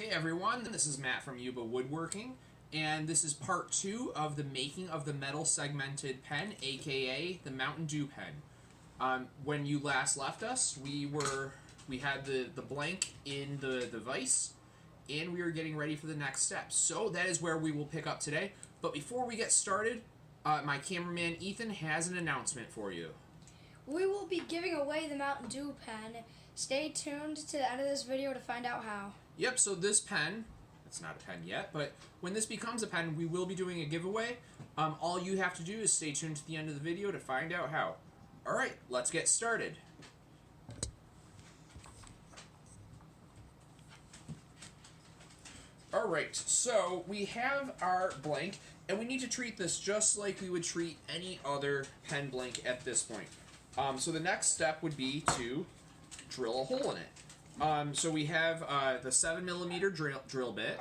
Hey everyone, this is Matt from Woodworking, and this is part 2 of the making of the metal segmented pen, aka the Mountain Dew pen. When you last left us, we had the blank in the vise, and we were getting ready for the next step. So that is where we will pick up today. But before we get started, my cameraman Ethan has an announcement for you. We will be giving away the Mountain Dew pen. Stay tuned to the end of this video to find out how. Yep, so this pen, it's not a pen yet, but when this becomes a pen, we will be doing a giveaway. All you have to do is stay tuned to the end of the video to find out how. Alright, let's get started. Alright, so we have our blank, and we need to treat this just like we would treat any other pen blank at this point. So the next step would be to drill a hole in it. So we have the 7mm drill bit.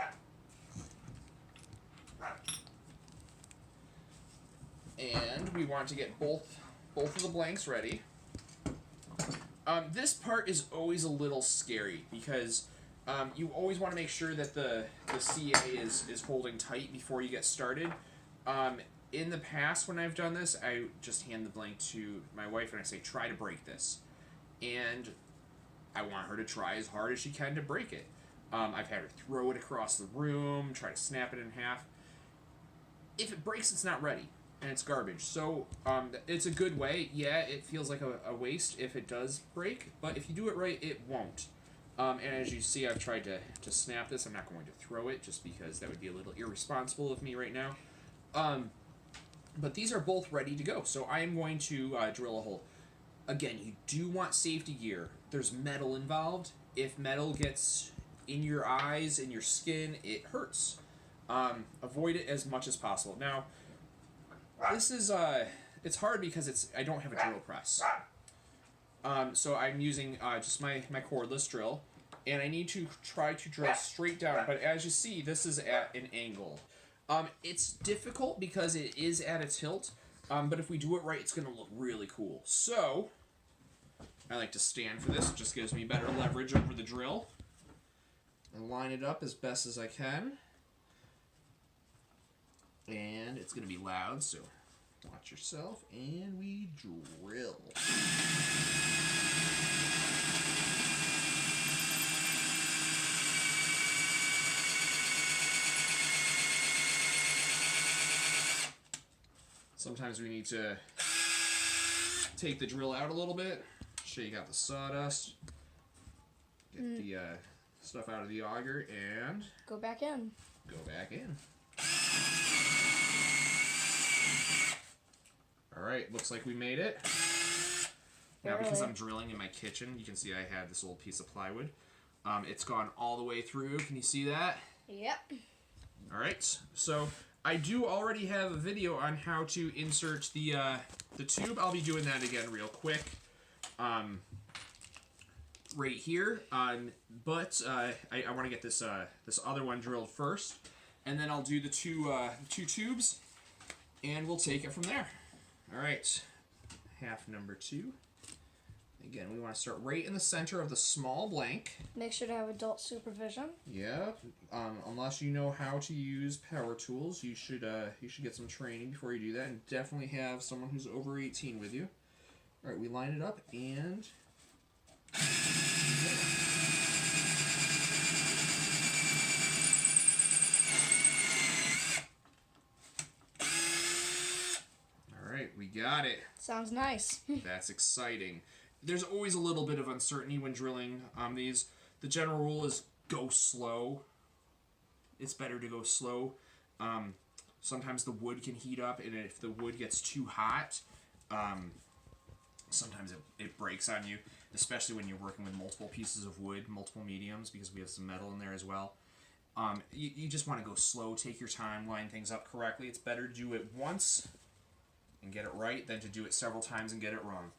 And we want to get both of the blanks ready. This part is always a little scary because you always want to make sure that the CA is holding tight before you get started. In the past, when I've done this, I just hand the blank to my wife and I say, try to break this. And I want her to try as hard as she can to break it. I've had her throw it across the room, try to snap it in half. If it breaks, it's not ready, and it's garbage. So it's a good way. Yeah, it feels like a waste if it does break, but if you do it right, it won't. And as you see, I've tried to snap this. I'm not going to throw it, just because that would be a little irresponsible of me right now. But these are both ready to go, so I am going to drill a hole. Again, you do want safety gear. There's metal involved. If metal gets in your eyes, in your skin, it hurts. Avoid it as much as possible. Now, this is, it's hard because I don't have a drill press. So I'm using just my cordless drill, and I need to try to drill straight down, but as you see, this is at an angle. It's difficult because it is at a tilt, but if we do it right, it's going to look really cool. So I like to stand for this. It just gives me better leverage over the drill. And line it up as best as I can. And it's going to be loud, so watch yourself. And we drill. Sometimes we need to take the drill out a little bit, shake out the sawdust, get the stuff out of the auger, and go back in. Go back in. Alright, looks like we made it. Now, because I'm drilling in my kitchen, you can see I have this old piece of plywood. It's gone all the way through. Can you see that? Yep. Alright, so I do already have a video on how to insert the tube. I'll be doing that again real quick, right here. But I want to get this this other one drilled first, and then I'll do the two tubes, and we'll take it from there. All right, half number 2. Again, we want to start right in the center of the small blank. Make sure to have adult supervision. Yeah, unless you know how to use power tools, you should get some training before you do that, and definitely have someone who's over 18 with you. All right, we line it up, and all right, we got it. Sounds nice. That's exciting. There's always a little bit of uncertainty when drilling these. The general rule is go slow. It's better to go slow. Sometimes the wood can heat up, and if the wood gets too hot, sometimes it breaks on you, especially when you're working with multiple pieces of wood, multiple mediums, because we have some metal in there as well. You just want to go slow, take your time, line things up correctly. It's better to do it once and get it right than to do it several times and get it wrong.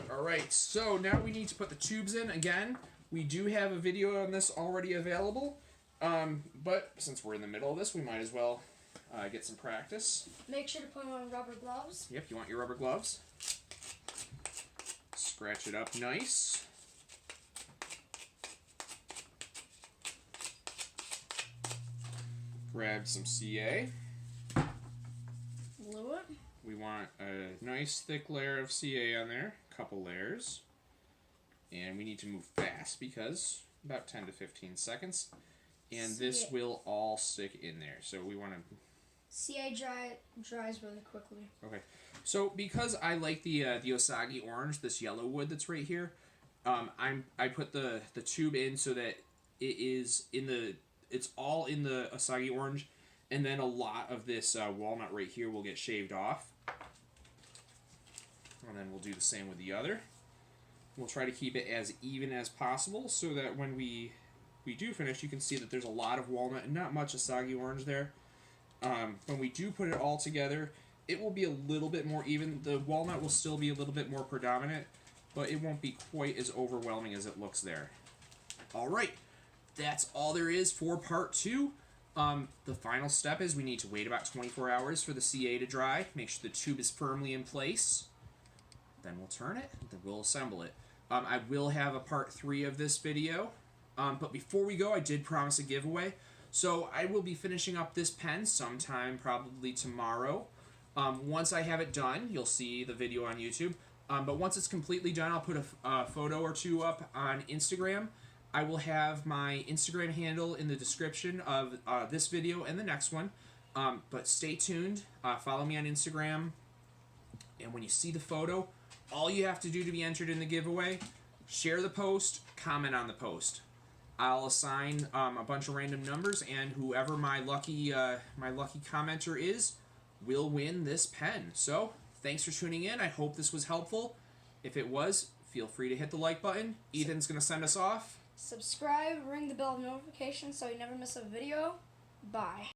Alright, so now we need to put the tubes in. Again, we do have a video on this already available, but since we're in the middle of this, we might as well get some practice. Make sure to put on rubber gloves. Yep, you want your rubber gloves. Scratch it up nice. Grab some CA. Glue it. We want a nice thick layer of CA on there, a couple layers. And we need to move fast because about 10 to 15 seconds. And this will all stick in there. So we want to... CA dries really quickly. Okay. So because I like the Osage orange, this yellow wood that's right here, I put the tube in so that it's all in the Osage orange, and then a lot of this walnut right here will get shaved off. And then we'll do the same with the other. We'll try to keep it as even as possible so that when we do finish, you can see that there's a lot of walnut and not much Osage orange there. When we do put it all together, it will be a little bit more even. The walnut will still be a little bit more predominant, but it won't be quite as overwhelming as it looks there. Alright, that's all there is for part 2. The final step is we need to wait about 24 hours for the CA to dry. Make sure the tube is firmly in place. Then we'll turn it, then we'll assemble it. I will have a part 3 of this video, but before we go, I did promise a giveaway. So I will be finishing up this pen sometime probably tomorrow. Once I have it done, you'll see the video on YouTube. But once it's completely done, I'll put a photo or two up on Instagram. I will have my Instagram handle in the description of this video and the next one. But stay tuned. Follow me on Instagram. And when you see the photo, all you have to do to be entered in the giveaway, share the post, comment on the post. I'll assign a bunch of random numbers, and whoever my lucky commenter is will win this pen. So, thanks for tuning in. I hope this was helpful. If it was, feel free to hit the like button. Ethan's going to send us off. Subscribe, ring the bell of notifications so you never miss a video. Bye.